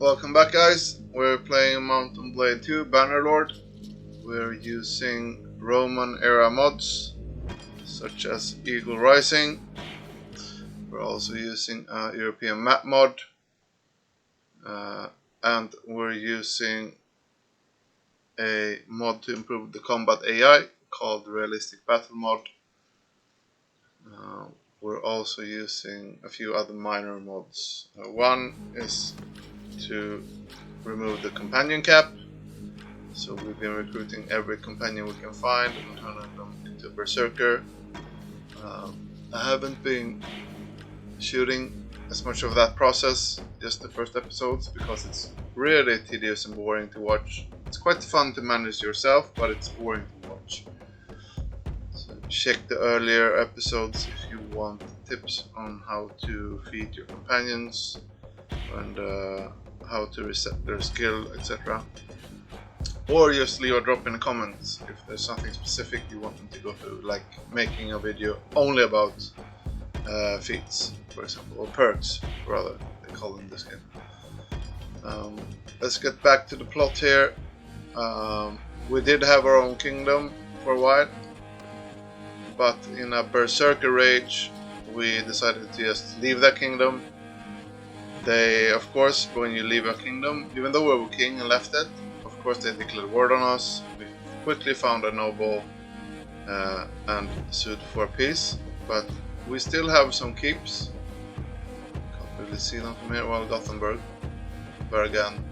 Welcome back, guys. We're playing M&BII 2 Bannerlord. We're using Roman era mods such as Eagle Rising. We're also using a European map mod, and we're using a mod to improve the combat AI called Realistic Battle Mod. We're also using a few other minor mods. One is to remove the companion cap, so we've been recruiting every companion we can find and turning them into a Berserker. I haven't been shooting as much of that process, just the first episodes, because it's really tedious and boring to watch. It's quite fun to manage yourself, but it's boring to watch. So check the earlier episodes if you want tips on how to feed your companions and how to reset their skill, etc. Or just leave a drop in the comments if there's something specific you want me to go through, like making a video only about feats, for example, or perks, rather, they call them in this game. Let's get back to the plot here. We did have our own kingdom for a while, but in a Berserker rage, we decided to just leave that kingdom. They, of course, when you leave a kingdom, even though we were king and left it, of course they declared war on us. We quickly found a noble and sued for peace, but we still have some keeps. Can't really see them from here. Well, Gothenburg, Bergen.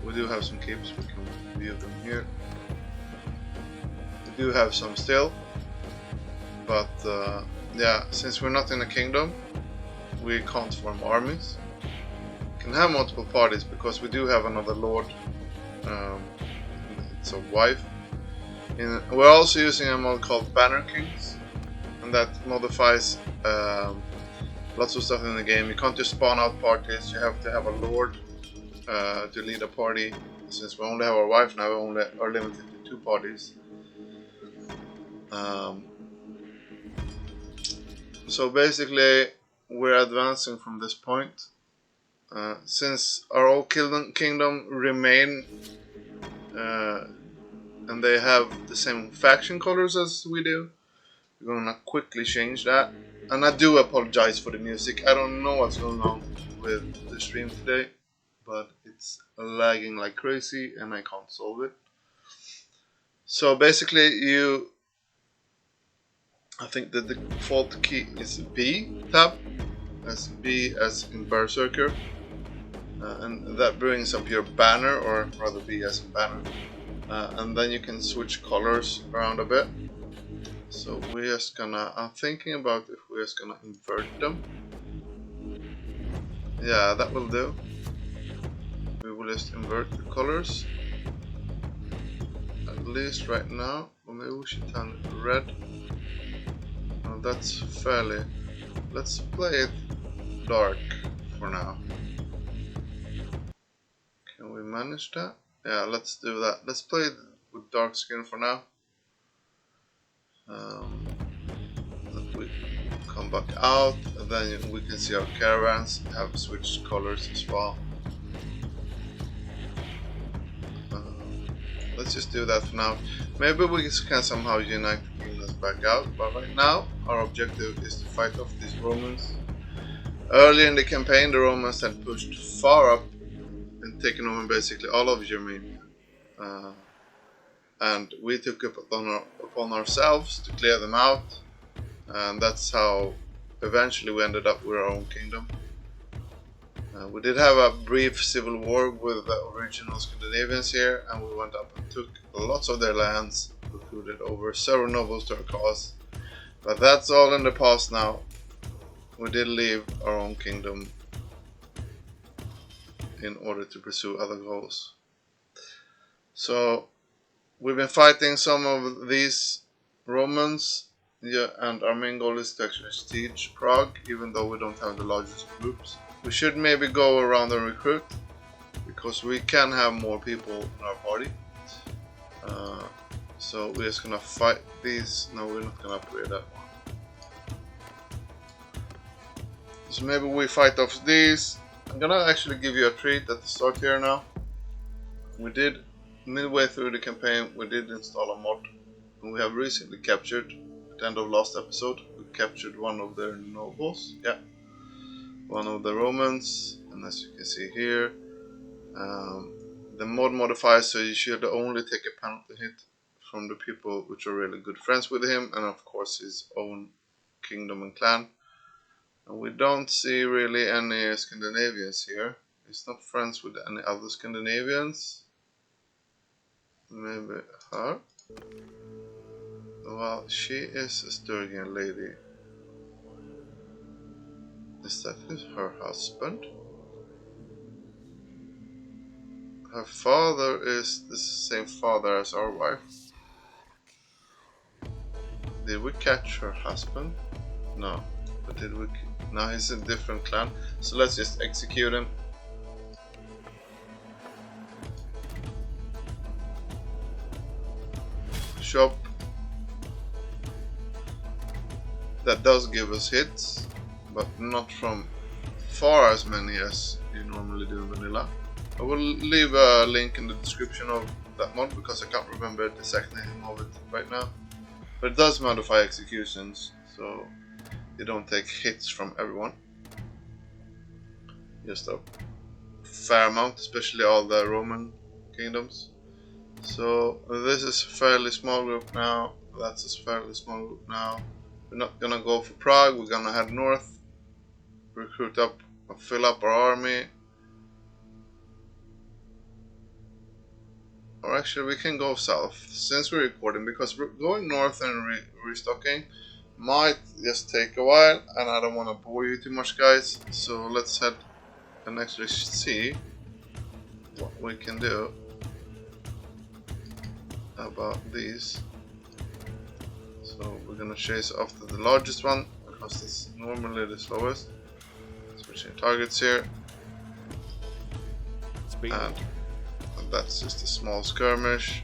We do have some keeps. We can view them here. We do have some still, but yeah, since we're not in a kingdom, we can't form armies. Can have multiple parties because we do have another lord. It's a wife. We're also using a mod called Banner Kings, and that modifies lots of stuff in the game. You can't just spawn out parties. You have to have a lord to lead a party. Since we only have our wife now, we only are limited to 2 parties. So basically, we're advancing from this point. Since our old kingdom remain and they have the same faction colors as we do, we're gonna quickly change that. And I do apologize for the music. I don't know what's going on with the stream today, but it's lagging like crazy and I can't solve it. So basically I think the default key is B tab, as B as in Berserker. And that brings up your banner, or rather B as in banner, and then you can switch colors around a bit. So we're just gonna, I'm thinking about if we're just gonna invert them. Yeah, that will do. We will just invert the colors, at least right now, or maybe we should turn it red. Oh, that's fairly, let's play it dark for now. Can we manage that? Yeah, let's do that. Let's play it with dark skin for now. We come back out, and then we can see our caravans have switched colors as well. Let's just do that for now. Maybe we can somehow unite the kingdoms back out, but right now our objective is to fight off these Romans. Early in the campaign, the Romans had pushed far up and taken over basically all of Germania, and we took it upon ourselves to clear them out, and that's how eventually we ended up with our own kingdom. We did have a brief civil war with the original Scandinavians here, and we went up and took lots of their lands, recruited over several nobles to our cause, but that's all in the past now. We did leave our own kingdom in order to pursue other goals. So we've been fighting some of these Romans, yeah, and our main goal is to actually siege Prague, even though we don't have the largest groups. We should maybe go around and recruit, because we can have more people in our party. So we're just gonna fight these. No, we're not gonna upgrade that one. So maybe we fight off these, I'm gonna actually give you a treat at the start here now. We did, midway through the campaign, we did install a mod. And we have recently captured, at the end of last episode, we captured one of their nobles. Yeah. One of the Romans. And as you can see here, the mod modifies so you should only take a penalty hit from the people which are really good friends with him, and of course his own kingdom and clan. And we don't see really any Scandinavians here. He's not friends with any other Scandinavians. Maybe her? Well, she is a Sturgian lady. Is that her husband? Her father is the same father as our wife. Did we catch her husband? No. But did we? No, he's a different clan. So let's just execute him. Shop. That does give us hits, but not from far as many as you normally do in vanilla. I will leave a link in the description of that mod because I can't remember the exact name of it right now. But it does modify executions, so you don't take hits from everyone. Just a fair amount, especially all the Roman kingdoms. So this is a fairly small group now. That's a fairly small group now. We're not gonna go for Prague. We're gonna head north, recruit up, fill up our army. Or actually we can go south since we're recording, because we're going north and restocking might just take a while and I don't want to bore you too much, guys. So let's head and actually see what we can do about these. So we're gonna chase after the largest one because it's normally the slowest. Switching targets here. And that's just a small skirmish,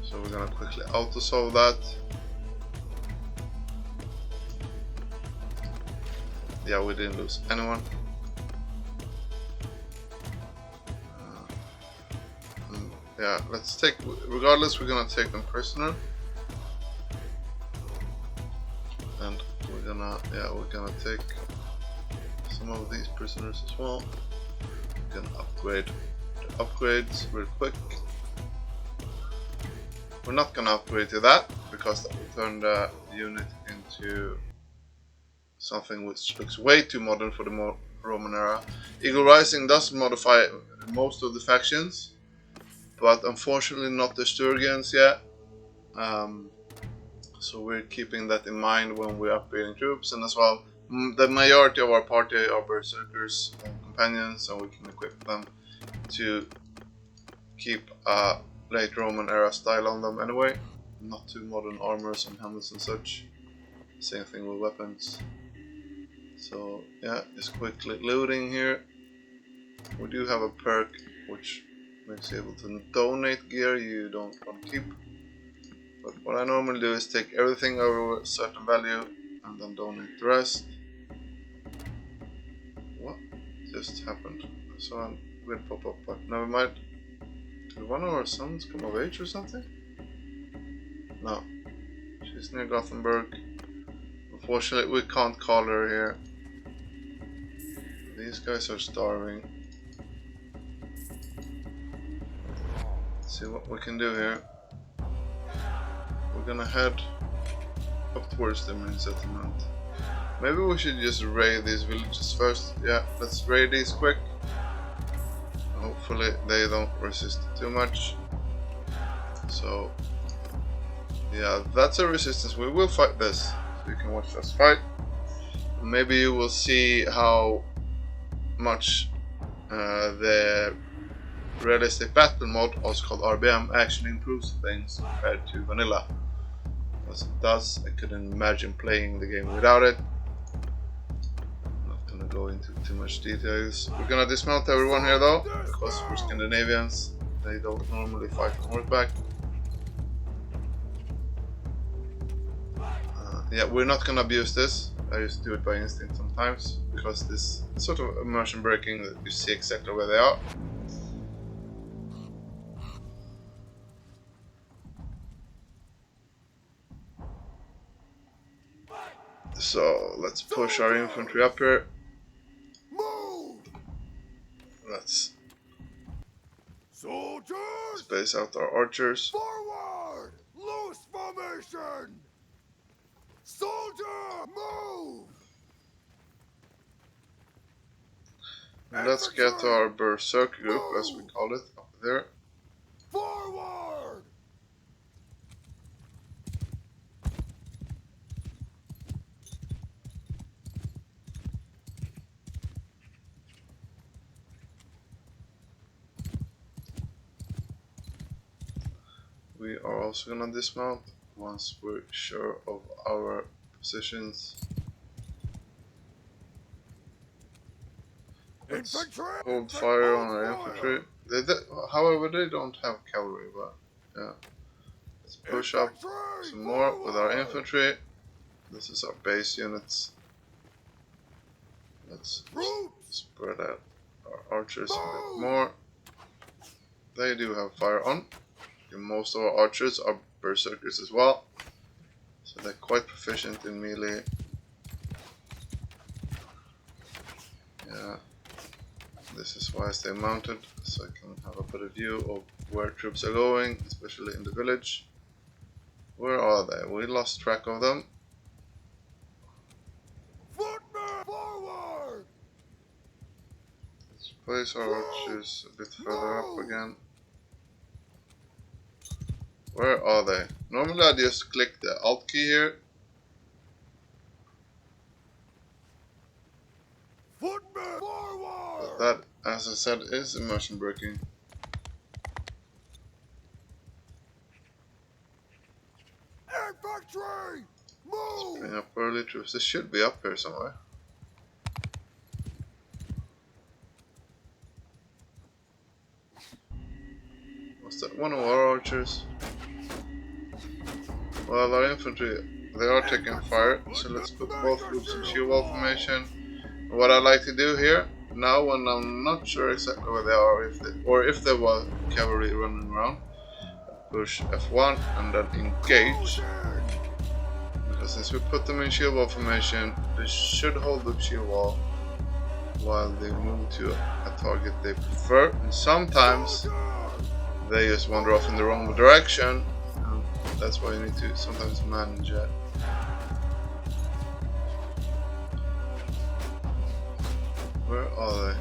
so we're gonna quickly auto-solve that. Yeah, we didn't lose anyone. Yeah, let's take, regardless, we're gonna take them prisoner. And we're gonna take some of these prisoners as well. We're gonna upgrade upgrades real quick. We're not gonna upgrade to that because that will turn the unit into something which looks way too modern for the Roman era. Eagle Rising does modify most of the factions, but unfortunately not the Sturgians yet. So we're keeping that in mind when we're upgrading troops, and as well the majority of our party are Berserkers and companions, and we can equip them to keep a late Roman era style on them anyway. Not too modern armors and helmets and such. Same thing with weapons. So yeah, just quickly looting here. We do have a perk which makes you able to donate gear you don't want to keep. But what I normally do is take everything over a certain value and then donate the rest. What just happened? I saw a weird pop up, but never mind. Did one of our sons come of age or something? No. She's near Gothenburg. Unfortunately, we can't call her here. These guys are starving. Let's see what we can do here. We're gonna head up towards the main settlement. Maybe we should just raid these villages first. Yeah, let's raid these quick. Hopefully they don't resist too much. So yeah, that's a resistance. We will fight this, so you can watch us fight. Maybe you will see how much the realistic battle mode, also called RBM, actually improves things compared to vanilla. As it does, I couldn't imagine playing the game without it. I'm not gonna go into too much details. We're gonna dismount everyone here though, because we're Scandinavians. They don't normally fight on horseback. Yeah, we're not gonna abuse this. I just do it by instinct sometimes, because this sort of immersion breaking that you see exactly where they are. So let's push our infantry up here. Let's space out our archers. Forward! Loose formation! Soldier, move! And let's get our Berserk group, as we call it, up there. Forward! We are also gonna dismount once we're sure of our positions. Let's hold fire on our infantry. However, they don't have cavalry, but yeah. Let's push up some more with our infantry. This is our base units. Let's spread out our archers a bit more. They do have fire on. And most of our archers are berserkers as well, so they're quite proficient in melee. Yeah, this is why I stay mounted, so I can have a better view of where troops are going, especially in the village. Where are they? We lost track of them. Footmen forward! Let's place our archers a bit further up again. Where are they? Normally I just click the Alt key here. Footmen forward! But that, as I said, is immersion breaking. Infantry! Move! Bring up early troops. They should be up here somewhere. Was that one of our archers? Well, our infantry, they are taking fire, so let's put both groups in shield wall formation. What I like to do here, now when I'm not sure exactly where they are, if there was cavalry running around, push F1 and then engage. Because since we put them in shield wall formation, they should hold the shield wall while they move to a target they prefer. And sometimes they just wander off in the wrong direction. That's why you need to sometimes manage it. Where are they?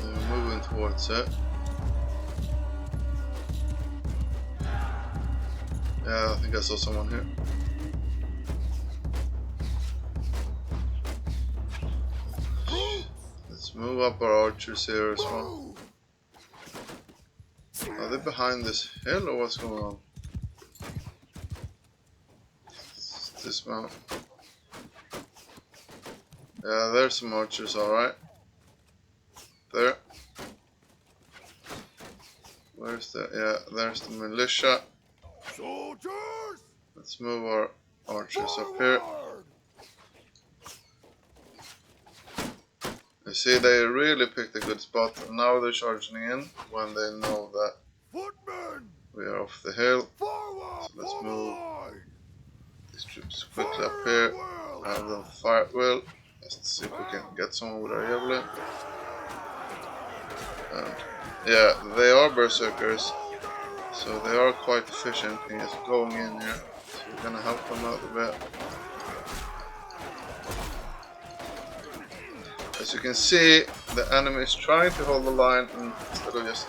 They're moving towards it. Yeah, I think I saw someone here. Let's move up our archers here as well. Are they behind this hill or what's going on? Let's dismount. Yeah, there's some archers, alright. There. Where's the... yeah, there's the militia. Soldiers! Let's move our archers up here. You see, they really picked a good spot, and now they're charging in when they know that we are off the hill. So let's move these troops quickly up here. Have them fire at will. Let's see if we can get someone with our javelin. And yeah, they are berserkers, so they are quite efficient in just going in here. So we're gonna help them out a bit. As you can see, the enemy is trying to hold the line instead of just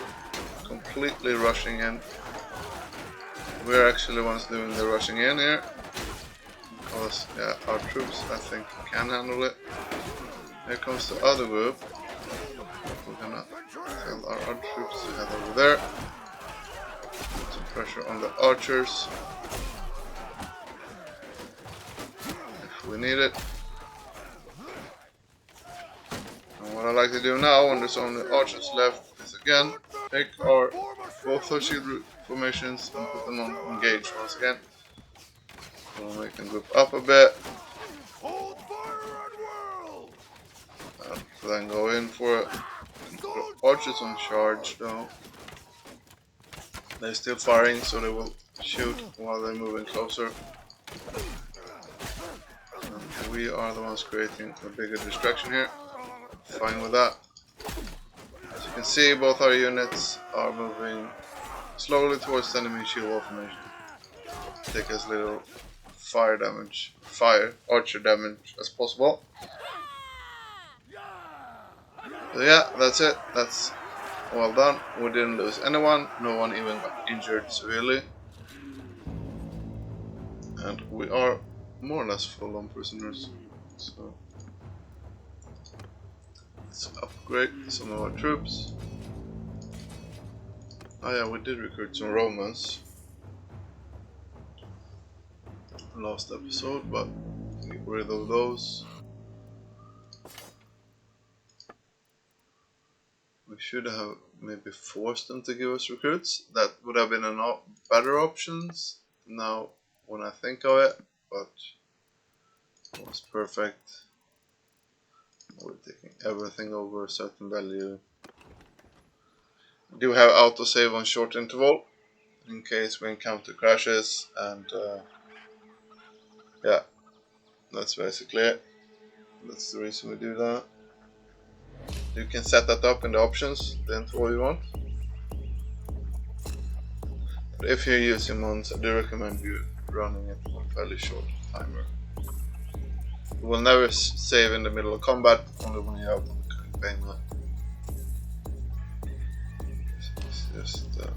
completely rushing in. We're actually the ones doing the rushing in here. Because yeah, our troops, I think, can handle it. Here comes the other group. We're gonna tell our other troops to head over there. Put some pressure on the archers if we need it. And And what I like to do now, when there's only archers left, is again take our both our shield formations and put them on engage once again. So we can group up a bit. Hold fire at will. And then go in for archers on charge though. They're still firing, so they will shoot while they're moving closer. And we are the ones creating a bigger distraction here. Fine with that. As you can see, both our units are moving slowly towards the enemy shield wall formation. Take as little archer damage as possible. So yeah, that's it. That's well done. We didn't lose anyone. No one even got injured severely. And we are more or less full on prisoners. So let's upgrade some of our troops. Oh yeah, we did recruit some Romans last episode, but get rid of those. We should have maybe forced them to give us recruits. That would have been a better options now when I think of it, but it was perfect. We're taking everything over a certain value. We do have autosave on short interval in case we encounter crashes, and yeah, that's basically it. That's the reason we do that. You can set that up in the options, the interval you want. But if you're using mods, I do recommend you running it on a fairly short timer. You will never save in the middle of combat, only when you have the campaign map. It's just a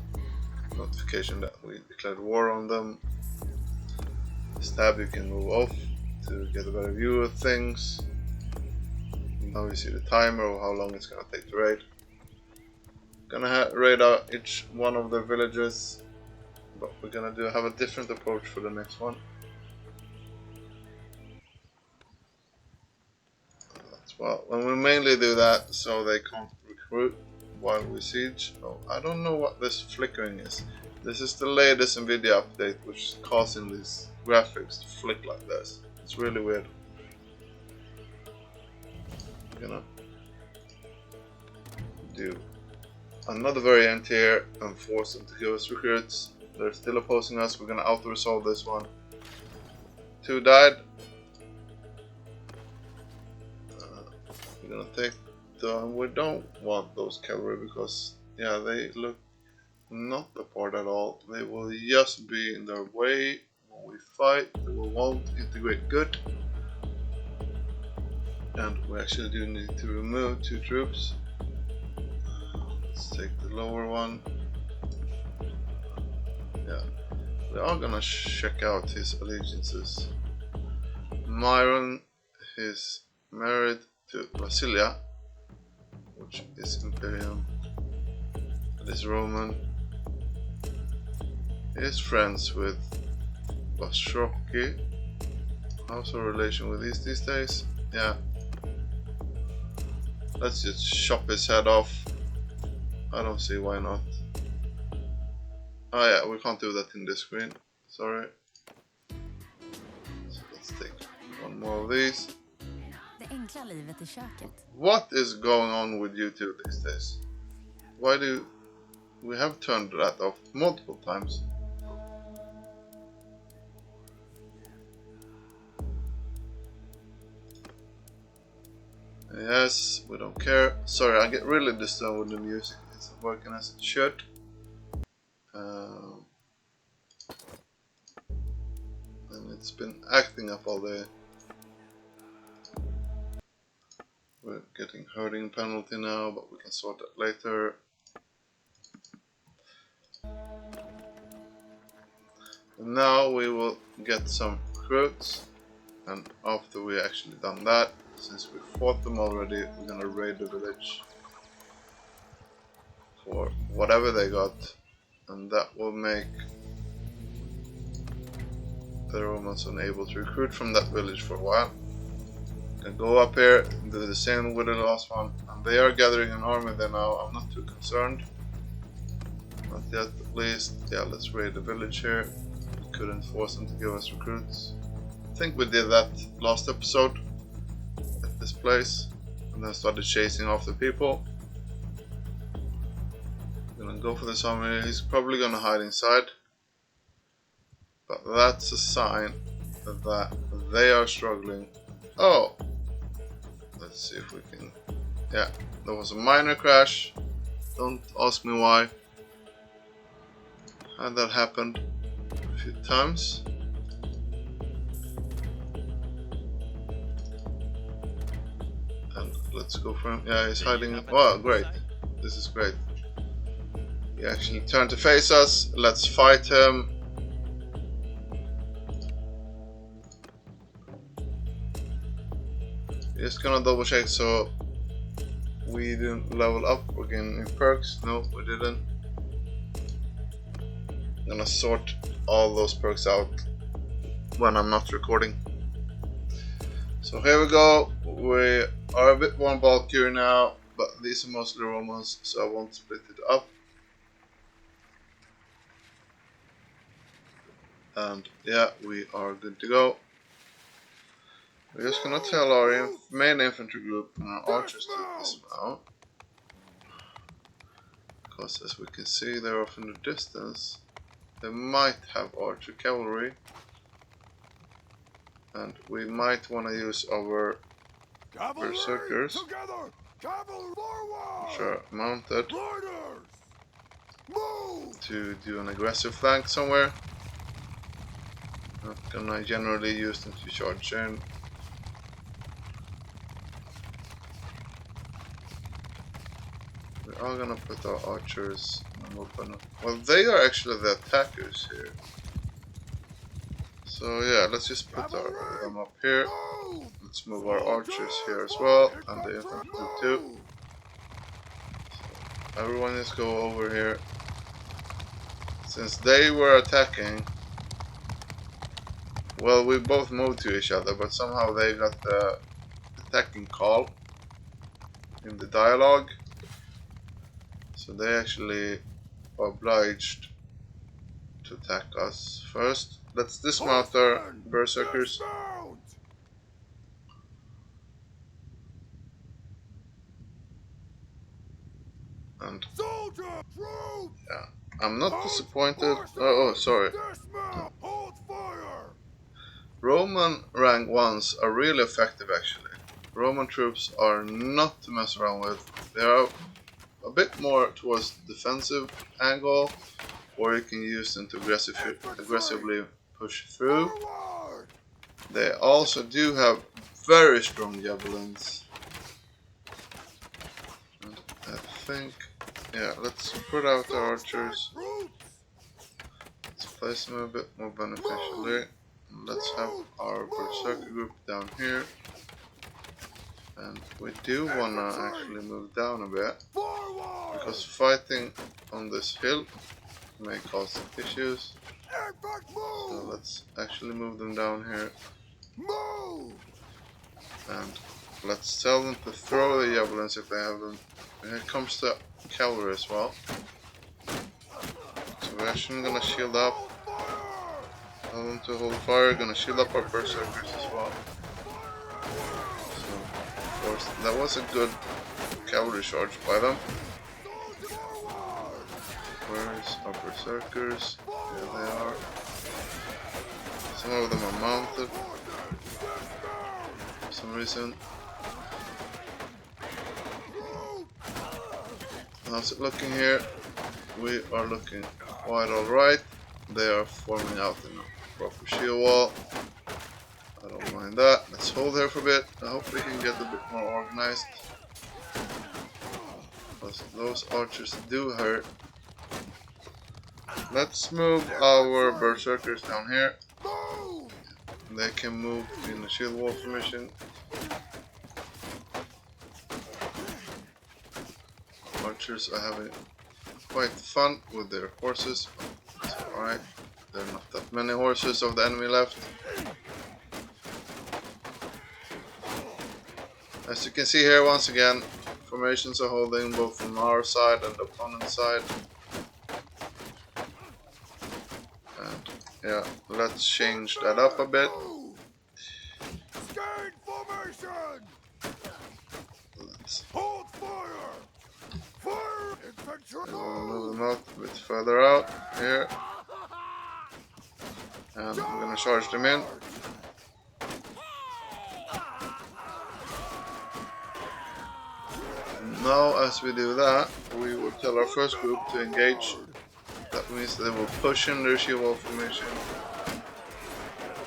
notification that we declared war on them. Stab you can move off to get a better view of things. Now you see the timer of how long it's gonna take to raid. Gonna raid out each one of the villages, but we're gonna have a different approach for the next one. Well, and we mainly do that so they can't recruit while we siege. Oh, I don't know what this flickering is. This is the latest NVIDIA update which is causing these graphics to flick like this. It's really weird. I'm gonna do another variant here and force them to give us recruits. They're still opposing us. We're gonna auto-resolve this one. 2 died. We're gonna take them. We don't want those cavalry because yeah, they look not the part at all. They will just be in their way when we fight. They won't integrate good. And we actually do need to remove 2 troops. Let's take the lower one. Yeah, we are gonna check out his allegiances. Myron is married to Brasilia, which is Imperium. It is Roman. He is friends with Berserk. How's our relation with these days? Yeah. Let's just chop his head off. I don't see why not. Oh yeah, we can't do that in this screen. Sorry. So let's take one more of these. What is going on with YouTube these days? Why do we have turned that off multiple times? Yes, we don't care. Sorry, I get really disturbed with the music. It's not working as it should. And it's been acting up all day. We're getting herding penalty now, but we can sort that later. And now we will get some recruits, and after we actually done that, since we fought them already, we're gonna raid the village for whatever they got, and that will make the Romans unable to recruit from that village for a while. can go up here and do the same with the last one. And they are gathering an army there now. I'm not too concerned. Not yet, at least. Yeah, let's raid the village here. Couldn't force them to give us recruits. I think we did that last episode at this place. And then started chasing after people. Gonna go for this army. He's probably gonna hide inside. But that's a sign that they are struggling. Oh! Let's see if we can... Yeah, there was a minor crash. Don't ask me why. And that happened a few times. And let's go for him. Yeah, he's hiding. Wow, great. This is great. He actually turned to face us. Let's fight him. Just gonna double check so we didn't level up again in perks. No, we didn't. I'm gonna sort all those perks out when I'm not recording. So here we go. We are a bit more bulkier now, but these are mostly Romans, so I won't split it up. And yeah, we are good to go. We're just gonna tell our main infantry group and our archers to dismount. Because as we can see, they're off in the distance. They might have archer cavalry. And we might want to use our berserkers, which are mounted, to do an aggressive flank somewhere. Not gonna generally use them to charge in. We are gonna put our archers on open. Well, they are actually the attackers here. So yeah, let's just put them up here. Let's move our archers here as well, and the infantry too. So everyone just go over here. Since they were attacking, well, we both moved to each other, but somehow they got the attacking call in the dialogue. So they actually are obliged to attack us first. Let's dismount our berserkers. And yeah, I'm not disappointed. Oh, sorry. Roman rank 1s are really effective actually. Roman troops are not to mess around with. They are a bit more towards the defensive angle, or you can use them to aggressively push through. They also do have very strong javelins. And I think, yeah, let's put out our archers. Let's place them a bit more beneficially. Let's have our berserker group down here. And we do wanna actually move down a bit, because fighting on this hill may cause some issues. So let's actually move them down here. And let's tell them to throw the javelins if they have them. And here comes the cavalry as well. So we're actually gonna shield up. Tell them to hold fire, gonna shield up our berserkers as well. So, of course, that was a good cavalry charge by them. Where's our berserkers? Here they are. Some of them are mounted for some reason. How's it looking here? We are looking quite alright. They are forming out in a proper shield wall. I don't mind that. Let's hold here for a bit. I hope we can get a bit more organized. Because those archers do hurt. Let's move our berserkers down here. They can move in the shield wall formation. Archers are having quite fun with their horses. It's alright. There are not that many horses of the enemy left. As you can see here, once again, formations are holding both from our side and the opponent's side. And yeah, let's change that up a bit. Stand formation! Let's Hold fire! Fire! Infantry! we'll move them out a bit further out here. And I'm gonna charge them in. Now, as we do that, we will tell our first group to engage. That means they will push in their shield wall formation.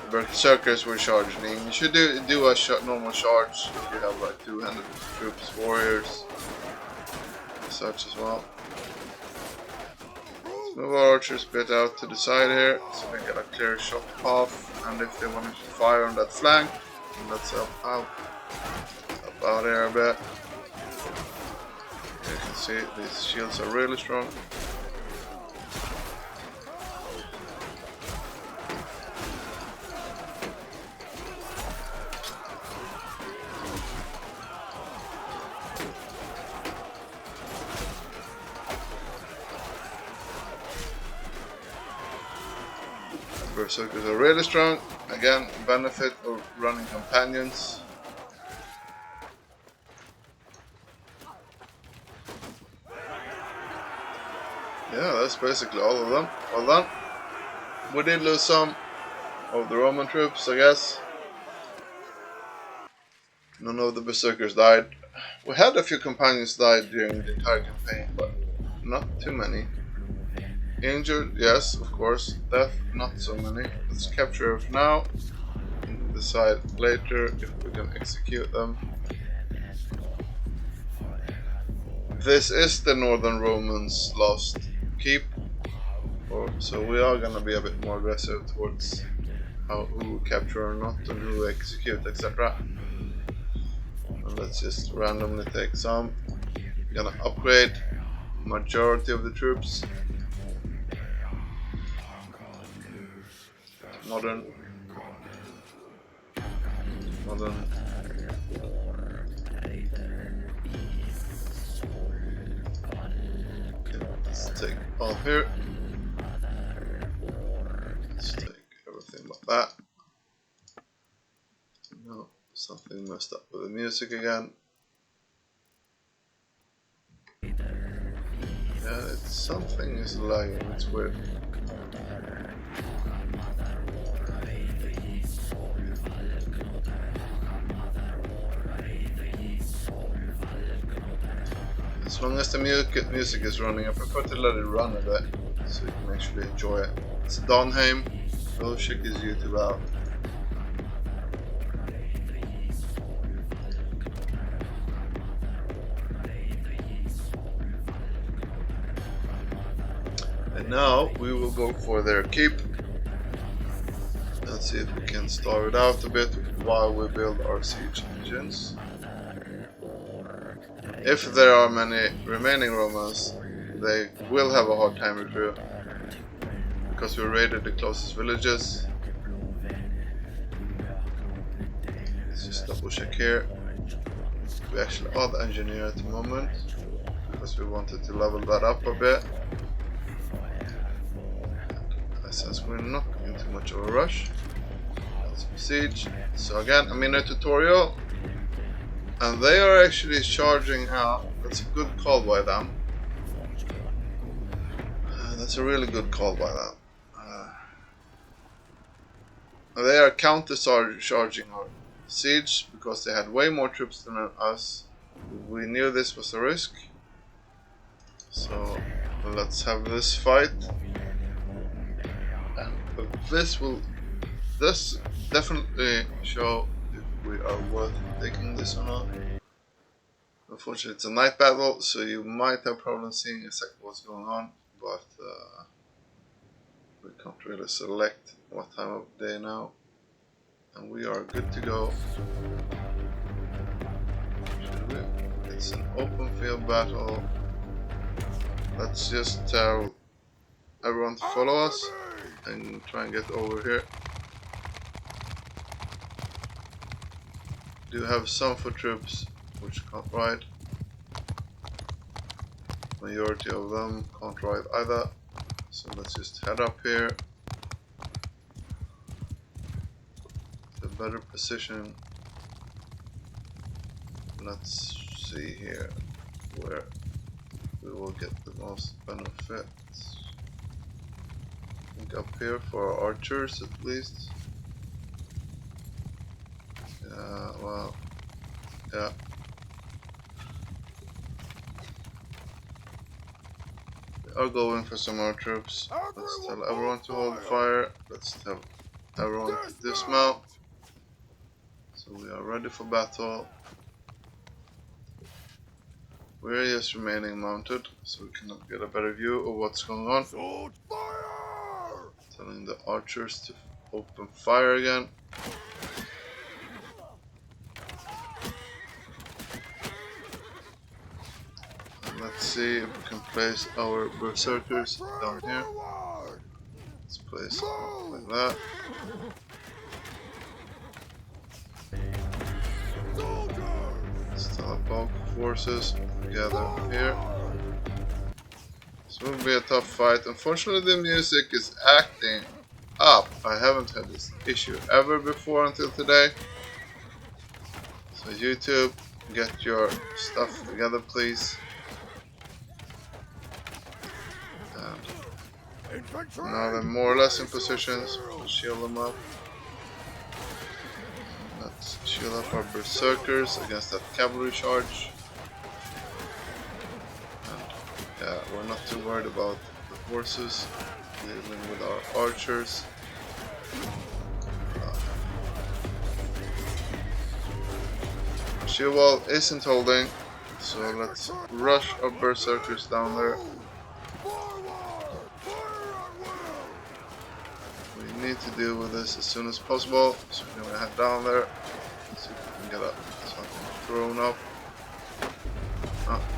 The Berserkers were charging in. You should do a normal charge if you have like 200 troops, warriors, such as well. Let's move our archers a bit out to the side here, so we get a clear shot path. And if they wanted to fire on that flank, let's help out there a bit. You can see these shields are really strong. Berserkers are really strong. Again, benefit of running companions. Yeah, that's basically all of them. Well done. We did lose some of the Roman troops, I guess. None of the Berserkers died. We had a few companions die during the entire campaign, but not too many. Injured, yes, of course. Death, not so many. Let's capture it now and decide later if we can execute them. This is the Northern Romans' last keep, so we are gonna be a bit more aggressive towards who we capture or not and who we execute, etc. And let's just randomly take some. Gonna upgrade majority of the troops. Modern. Okay, let's take all here. Let's take everything but that. No, something messed up with the music again. Yeah, something is lagging, it's weird. As long as the music is running, I prefer to let it run a bit, so you can actually enjoy it. It's Danheim, go check his YouTube out. And now we will go for their keep. Let's see if we can starve it out a bit while we build our siege engines. If there are many remaining Romans, they will have a hard time recruiting because we raided the closest villages. Let's just double check here. We actually are the engineer at the moment because we wanted to level that up a bit. Since we're not in too much of a rush, let's besiege. So again, I'm in a tutorial. And they are actually charging out. That's a good call by them. That's a really good call by them. They are counter-charging our siege because they had way more troops than us. We knew this was a risk. So let's have this fight. And this definitely show we are worth taking this or not. Unfortunately, it's a night battle, so you might have problems seeing exactly what's going on, but we can't really select what time of day now, and we are good to go. It's an open field battle. Let's just tell everyone to follow us and try and get over here. do have some foot troops which can't ride. Majority of them can't ride either. So let's just head up here. To a better position. Let's see here where we will get the most benefit. I think up here for our archers at least. Yeah, well, yeah. We are going for some more troops. Let's tell everyone to hold fire. Let's tell everyone to dismount. So we are ready for battle. We're just remaining mounted, so we can get a better view of what's going on. Sword fire! Telling the archers to open fire again. And let's see if we can place our berserkers down here. Let's place them like that. Let's tell our bulk forces together here. This will be a tough fight. Unfortunately, the music is acting up. I haven't had this issue ever before until today. So YouTube, get your stuff together, please. And now they're more or less in positions. Let's shield them up. Let's shield up our berserkers against that cavalry charge. Yeah, we're not too worried about the horses, dealing with our archers. Shield wall isn't holding, so let's rush our berserkers down there. We need to deal with this as soon as possible, so we're gonna head down there. See if we can get something thrown up.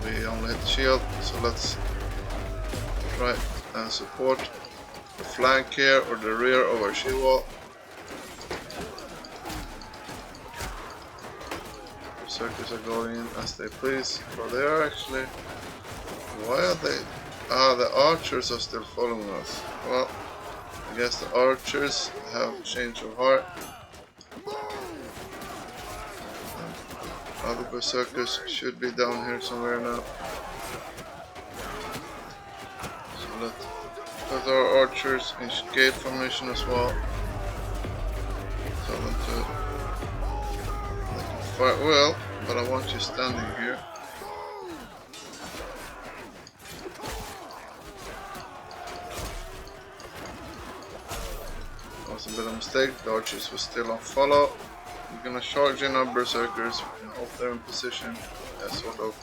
We only hit the shield, so let's try and support the flank here or the rear of our shield wall. Berserkers are going in as they please, but they are actually... Why are they... Ah, the archers are still following us. Well, I guess the archers have change of heart. Other berserkers should be down here somewhere now. So let's put our archers in gate formation as well. Tell them to fight well, but I want you standing here. That was a bit of a mistake. The archers were still on follow. We're gonna charge in our berserkers and hope they're in position. Yeah, sort of.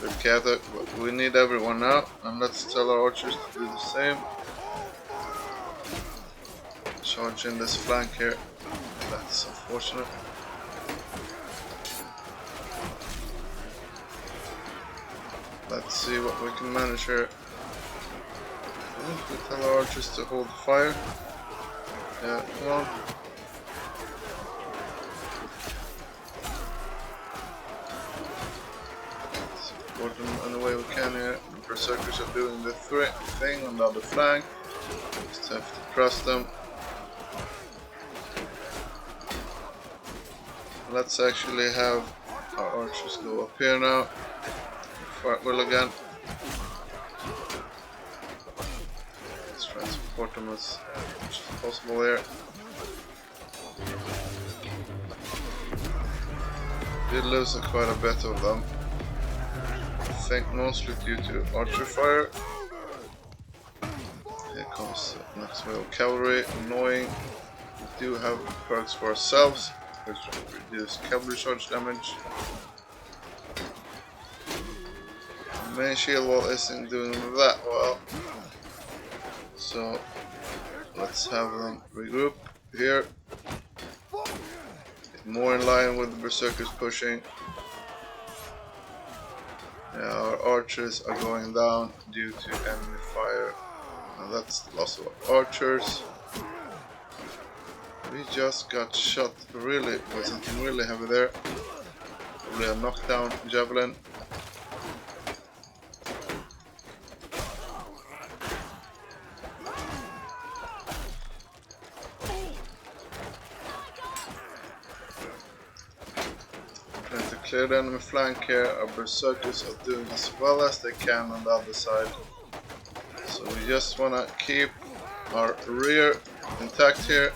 With Kata, we need everyone now, and let's tell our archers to do the same. Charge in this flank here. That's unfortunate. Let's see what we can manage here. We tell our archers to hold fire. Yeah, come on. Support them any way we can here. The berserkers are doing the thing on the other flank. Just have to trust them. Let's actually have our archers go up here now. Fight well again. Let's try and support them as much as possible here. Did lose quite a bit of them. I think mostly due to archer fire. Here comes the next wave of cavalry. Annoying. We do have perks for ourselves, which reduce cavalry charge damage. The main shield wall isn't doing that well, so let's have them regroup here. Get more in line with the berserkers pushing. Yeah, our archers are going down due to enemy fire. And that's the loss of our archers. We just got shot really with something really heavy there. Probably a knockdown javelin. Trying to clear the enemy flank here. Our berserkers are doing as well as they can on the other side. So we just want to keep our rear intact here.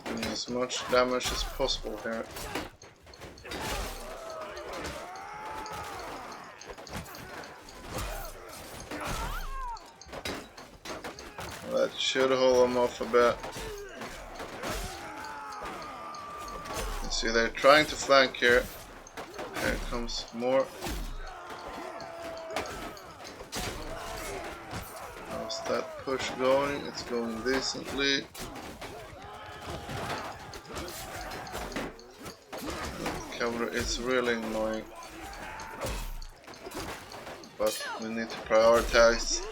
Doing as much damage as possible here. That should hold them off a bit. You see they're trying to flank here. Here comes more. How's that push going? It's going decently. Cavalry is really annoying. But we need to prioritize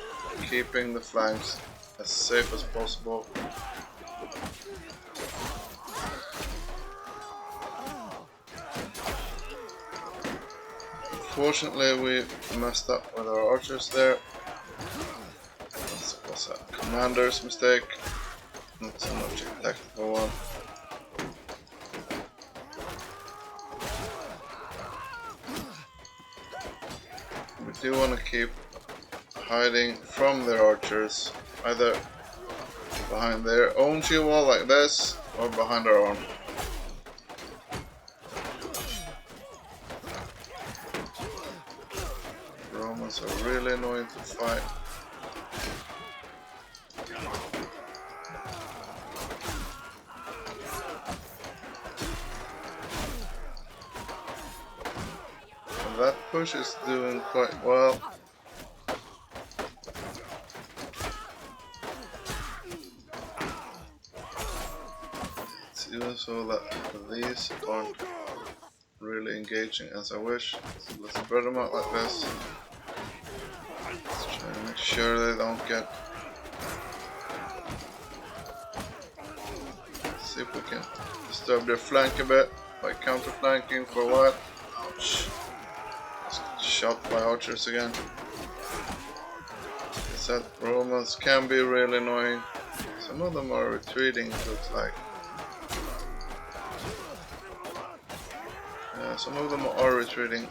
keeping the flanks as safe as possible. Unfortunately, we messed up with our archers there. This was a commander's mistake, not so much a tactical one. We do want to keep hiding from their archers, either behind their own shield wall like this, or behind our own. Romans are really annoying to fight. And that push is doing quite well. Even so that these aren't really engaging as I wish. So let's spread them out like this. Let's try to make sure they don't get. Let's see if we can disturb their flank a bit by counter flanking for a while. Ouch. Just got shot by archers again. Like I said, Romans can be really annoying. Some of them are retreating, it looks like. Some of them are retreating.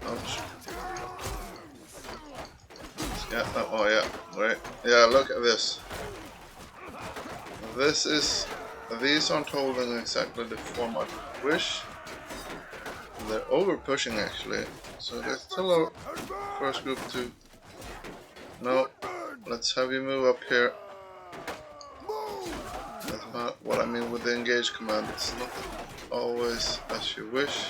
Ouch. Yeah, oh yeah, right. Yeah, look at this. These aren't holding exactly the form I wish. They're over pushing actually. So let's tell our first group to, no, let's have you move up here. That's not what I mean with the engage command. It's not always as you wish.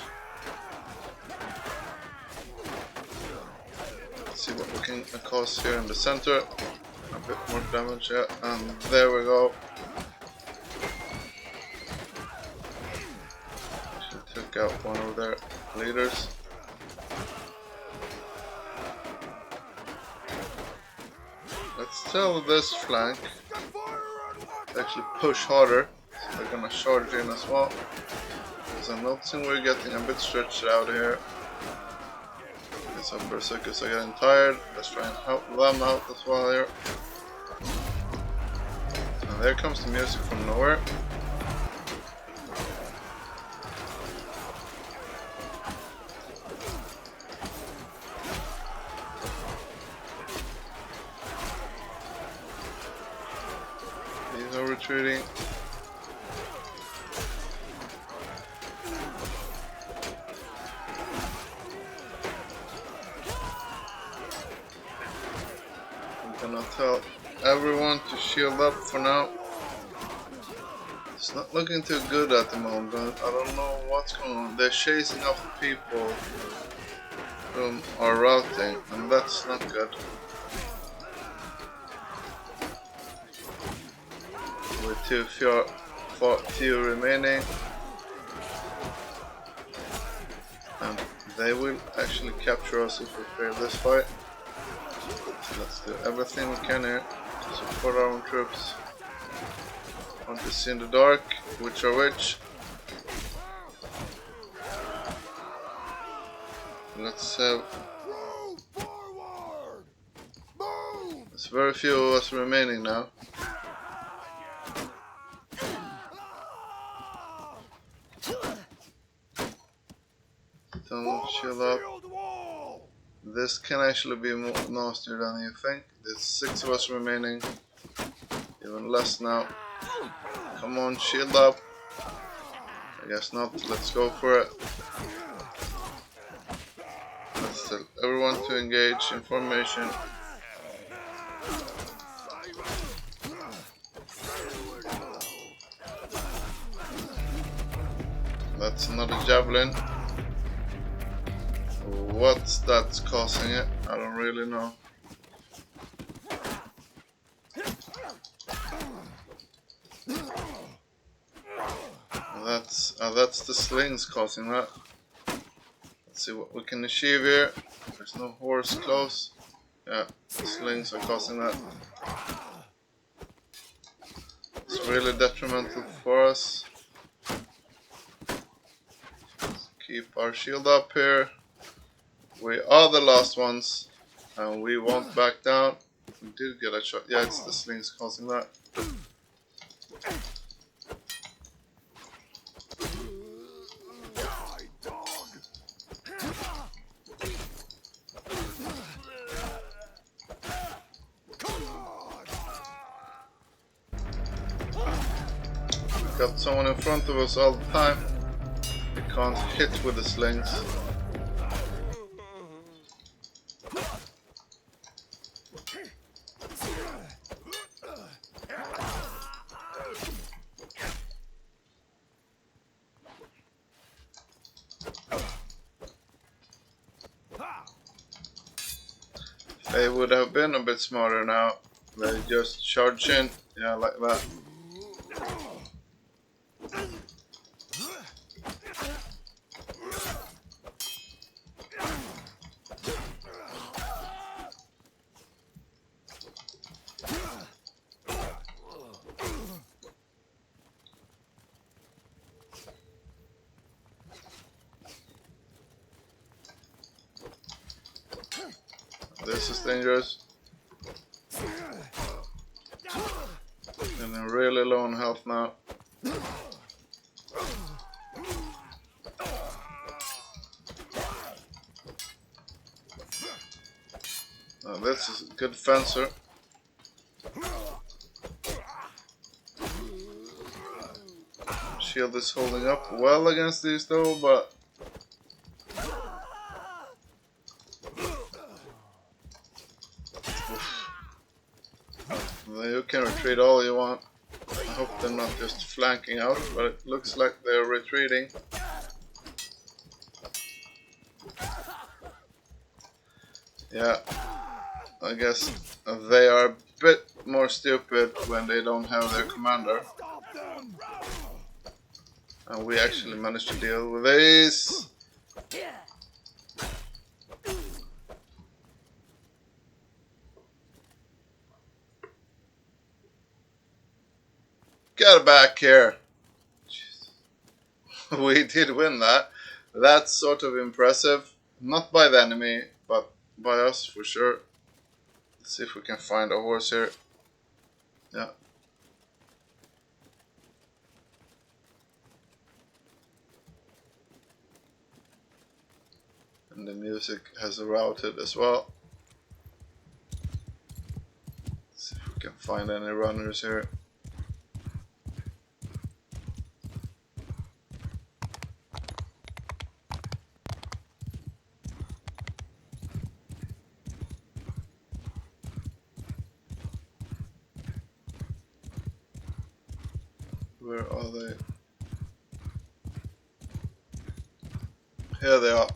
Let's see what we can cause here in the center. A bit more damage, yeah, and there we go. Actually took out one of their leaders. Let's tell this flank actually push harder, so they're gonna charge in as well. Because I'm noticing we're getting a bit stretched out here. Some berserkers are getting tired. Let's try and help them out as well here. And there comes the music from nowhere. These are retreating. I'm gonna tell everyone to shield up for now. It's not looking too good at the moment. I don't know what's going on. They're chasing after people from our routing, and that's not good. with few remaining, and they will actually capture us if we fail this fight. So let's do everything we can here to support our own troops. Want to see in the dark which are which. Let's have. There's very few of us remaining now. Don't chill up. This can actually be more nastier than you think. There's 6 of us remaining. Even less now. Come on, shield up. I guess not. Let's go for it. Let's tell everyone to engage in formation. That's another javelin. What's that's causing it? I don't really know. That's the slings causing that. Let's see what we can achieve here. There's no horse close. Yeah, the slings are causing that. It's really detrimental for us. Let's keep our shield up here. We are the last ones, and we won't back down. We did get a shot. Yeah, it's the slings causing that. Got someone in front of us all the time. We can't hit with the slings. They would have been a bit smarter now. They just charge in, yeah, like that. This is dangerous. And I'm really low on health now. Now this is a good fencer. Shield is holding up well against these though, but you can retreat all you want. I hope they're not just flanking out, but it looks like they're retreating. Yeah, I guess they are a bit more stupid when they don't have their commander. And we actually managed to deal with these. Get back here. We did win that. That's sort of impressive. Not by the enemy, but by us for sure. Let's see if we can find a horse here. Yeah. And the music has routed as well. Let's see if we can find any runners here. Where are they? Here they are.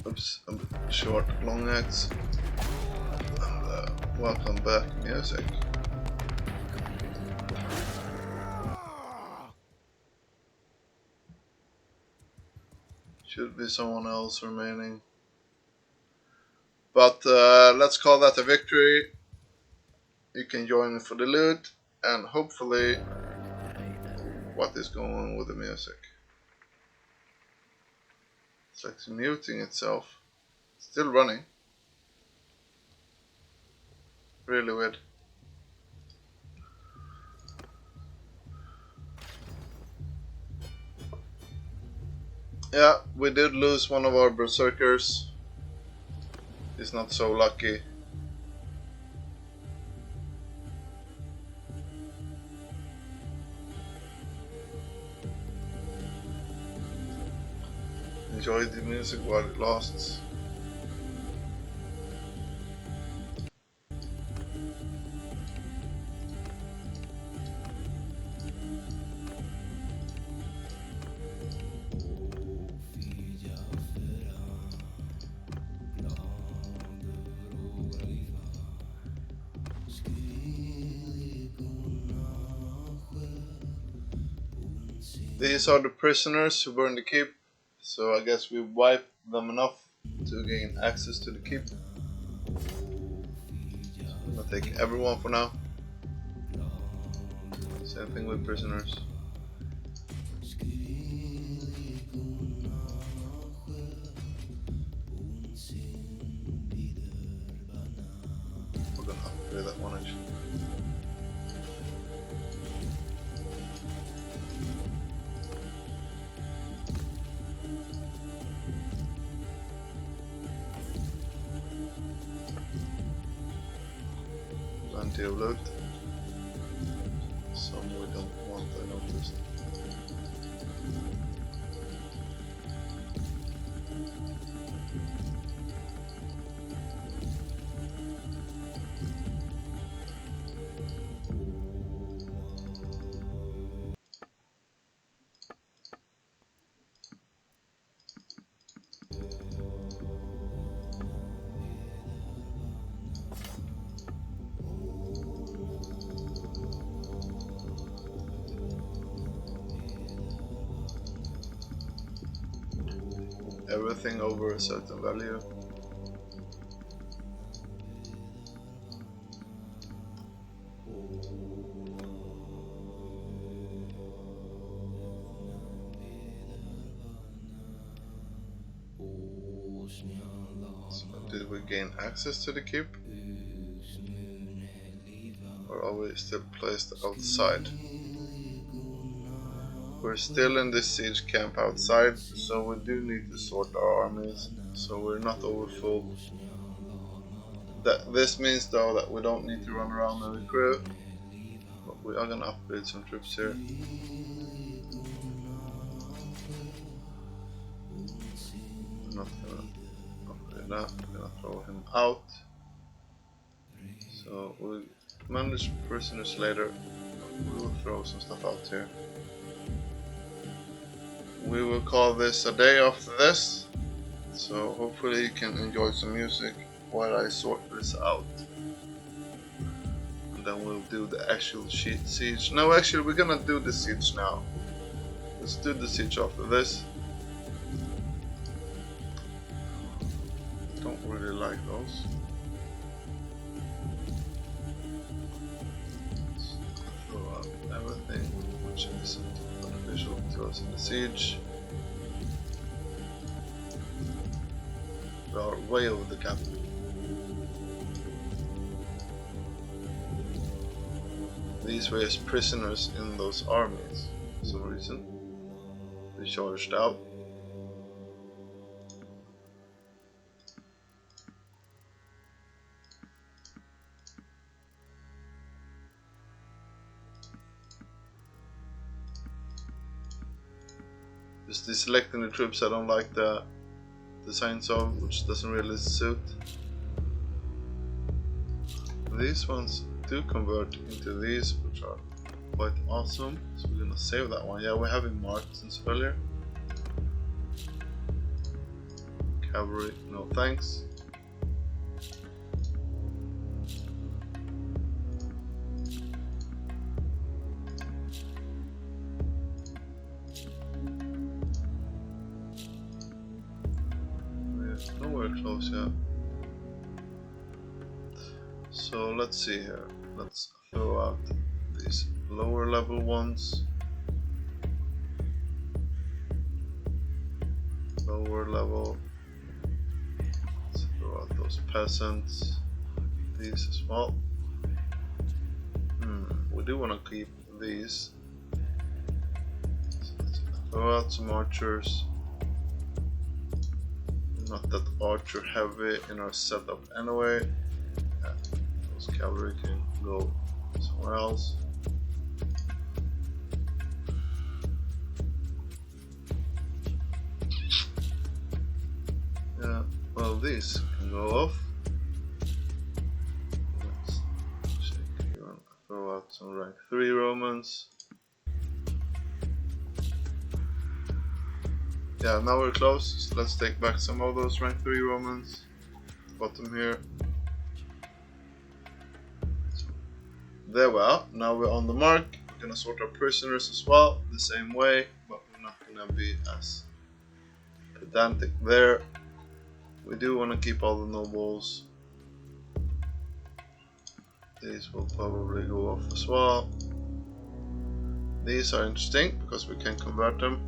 Oops, I'm short, long axe. Welcome back, music. Should be someone else remaining. But let's call that a victory. You can join me for the loot, and hopefully, what is going on with the music? It's like muting itself. Still running. Really weird. Yeah, we did lose one of our berserkers. He's not so lucky. Enjoy the music while it lasts. These are the prisoners who were in the keep, so I guess we wiped them enough to gain access to the keep. I'm gonna take everyone for now. Same thing with prisoners. We're gonna upgrade that one actually. Plenty of loot. Some we don't want, I noticed. Everything over a certain value. So did we gain access to the keep? Or are we still placed outside? We're still in this siege camp outside, so we do need to sort our armies, so we're not overfull. This means though that we don't need to run around and recruit, but we are gonna upgrade some troops here. We're not gonna upgrade that, we're gonna throw him out. So we'll manage prisoners later, we will throw some stuff out here. We will call this a day after this, so hopefully you can enjoy some music while I sort this out. And then we'll do the actual siege. No, actually we're gonna do the siege now. Let's do the siege after this. Don't really like those. Let's throw out everything which isn't beneficial to us in the siege. We are way over the cap. These were as prisoners in those armies for some reason. They charged out. Just deselecting the troops I don't like the designs of, which doesn't really suit. These ones do convert into these, which are quite awesome, so we're gonna save that one. Yeah, we have it marked since earlier. Cavalry, no thanks. close, yeah. So let's see here. Let's throw out these lower level ones. Lower level. Let's throw out those peasants. These as well. We do want to keep these. So let's throw out some archers. Not that archer heavy in our setup anyway. Yeah, those cavalry can go somewhere else. Yeah, well, these can go off. Let's check here and throw out some rank 3 Romans. Yeah, now we're close, so let's take back some of those rank 3 Romans. Bottom here. There we are, now we're on the mark. We're gonna sort our prisoners as well, the same way, but we're not gonna be as pedantic there. We do want to keep all the nobles. These will probably go off as well. These are interesting because we can convert them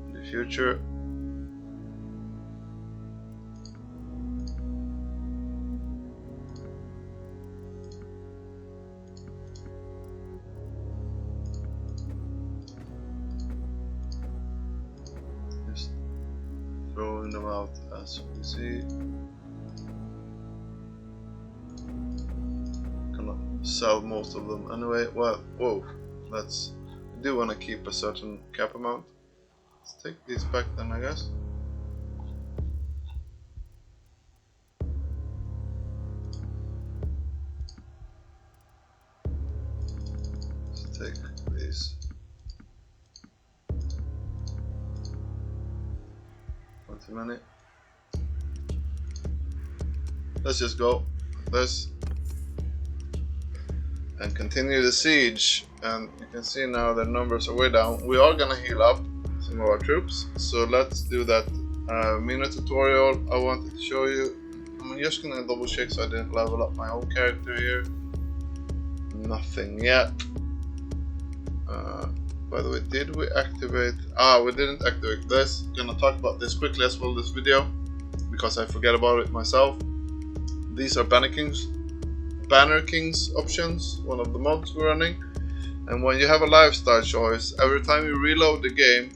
in the future. Just throwing them out as we see. Gonna sell most of them anyway. Well, whoa, we do want to keep a certain cap amount. Let's take these back then, I guess. Let's take these. Not too many. Let's just go like this and continue the siege. And you can see now their numbers are way down. We are gonna heal up some of our troops, so let's do that mini tutorial I wanted to show you. I'm just gonna double check so I didn't level up my own character here. Nothing yet. By the way, did we activate? We didn't activate this. Gonna talk about this quickly as well this video because I forget about it myself. These are Banner Kings options, one of the mods we're running. And when you have a lifestyle choice, every time you reload the game,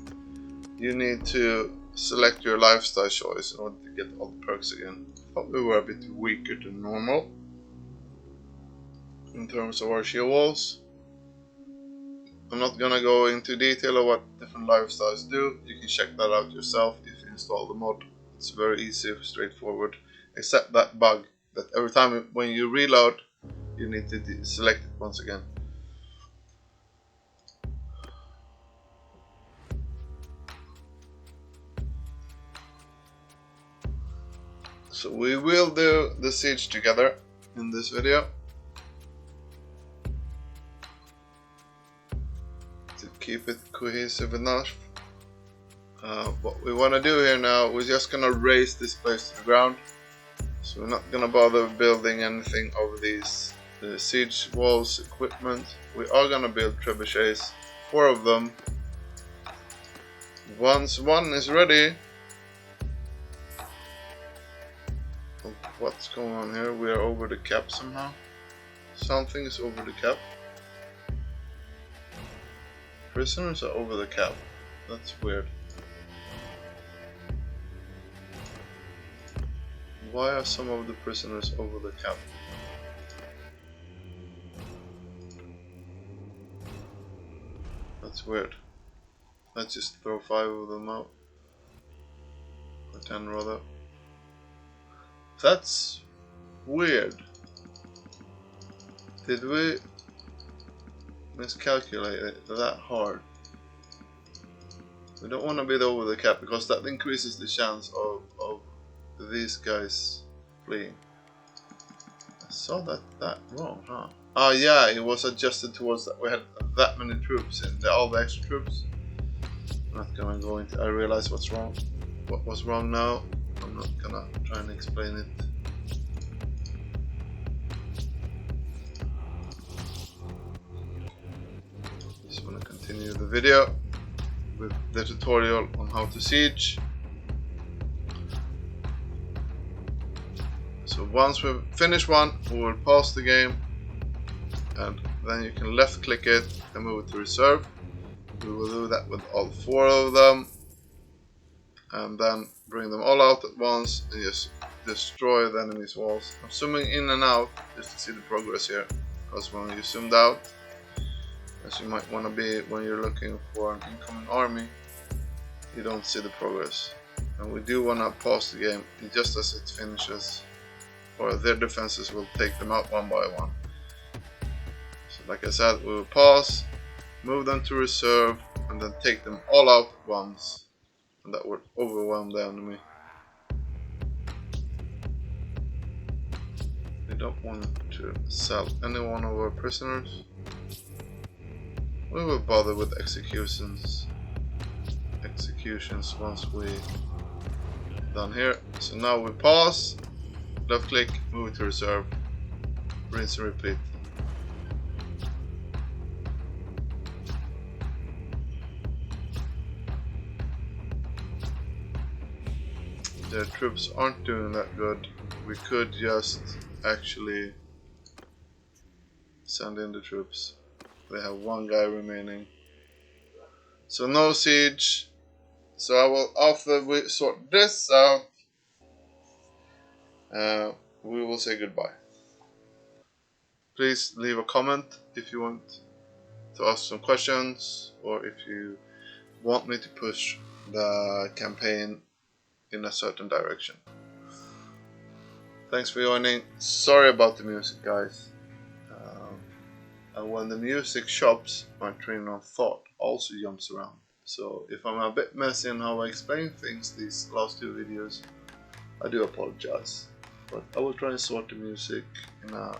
you need to select your lifestyle choice in order to get all the perks again. Thought we were a bit weaker than normal in terms of our shield walls. I'm not gonna go into detail of what different lifestyles do. You can check that out yourself if you install the mod. It's very easy, straightforward, except that bug that every time when you reload, you need to select it once again. So we will do the siege together in this video to keep it cohesive enough. What we want to do here now, we're just gonna raise this place to the ground. So we're not gonna bother building anything over these siege walls equipment. We are gonna build trebuchets, 4 of them. Once one is ready. What's going on here? We are over the cap somehow. Something is over the cap. Prisoners are over the cap. That's weird. Why are some of the prisoners over the cap? That's weird. Let's just throw 5 of them out. Or 10 rather. That's weird. Did we miscalculate it that hard? We don't want to be over the cap because that increases the chance of these guys fleeing. I saw that wrong, huh? Oh yeah, it was adjusted towards that we had that many troops in all the extra troops. I'm not gonna go into. I realize what's wrong. What was wrong now? I'm not gonna try and explain it. Just wanna continue the video with the tutorial on how to siege. So once we've finished one, we will pause the game, and then you can left click it and move it to reserve. We will do that with all 4 of them, and then bring them all out at once and just destroy the enemy's walls. I'm zooming in and out just to see the progress here, because when you zoomed out, as you might want to be when you're looking for an incoming army, you don't see the progress. And we do want to pause the game just as it finishes, or their defenses will take them out one by one. So like I said, we will pause, move them to reserve, and then take them all out at once, and that would overwhelm the enemy. We don't want to sell any one of our prisoners. We will bother with executions once we done here. So now we pause, left click, move it to reserve, rinse and repeat. Their troops aren't doing that good. We could just actually send in the troops. They have 1 guy remaining. So no siege. So I will, after we sort this out, we will say goodbye. Please leave a comment if you want to ask some questions, or if you want me to push the campaign in a certain direction. Thanks for joining. Sorry about the music, guys. And when the music stops, my train of thought also jumps around. So if I'm a bit messy in how I explain things these last 2 videos, I do apologize. But I will try and sort the music in a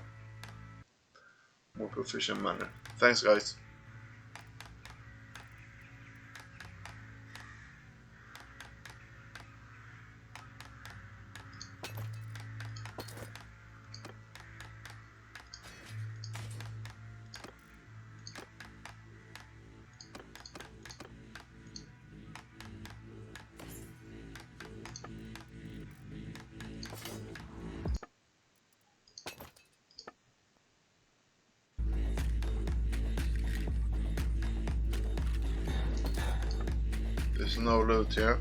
more proficient manner. Thanks, guys. There's no loot here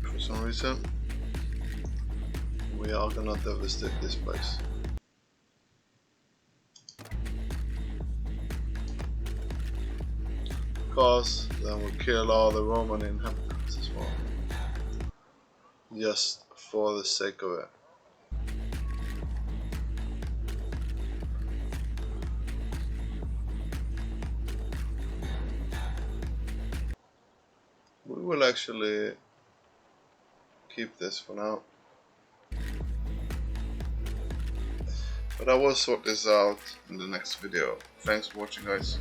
for some reason. We are gonna devastate this place. Because then we'll kill all the Roman inhabitants as well. Just for the sake of it. We will actually keep this for now. But I will sort this out in the next video. Thanks for watching, guys.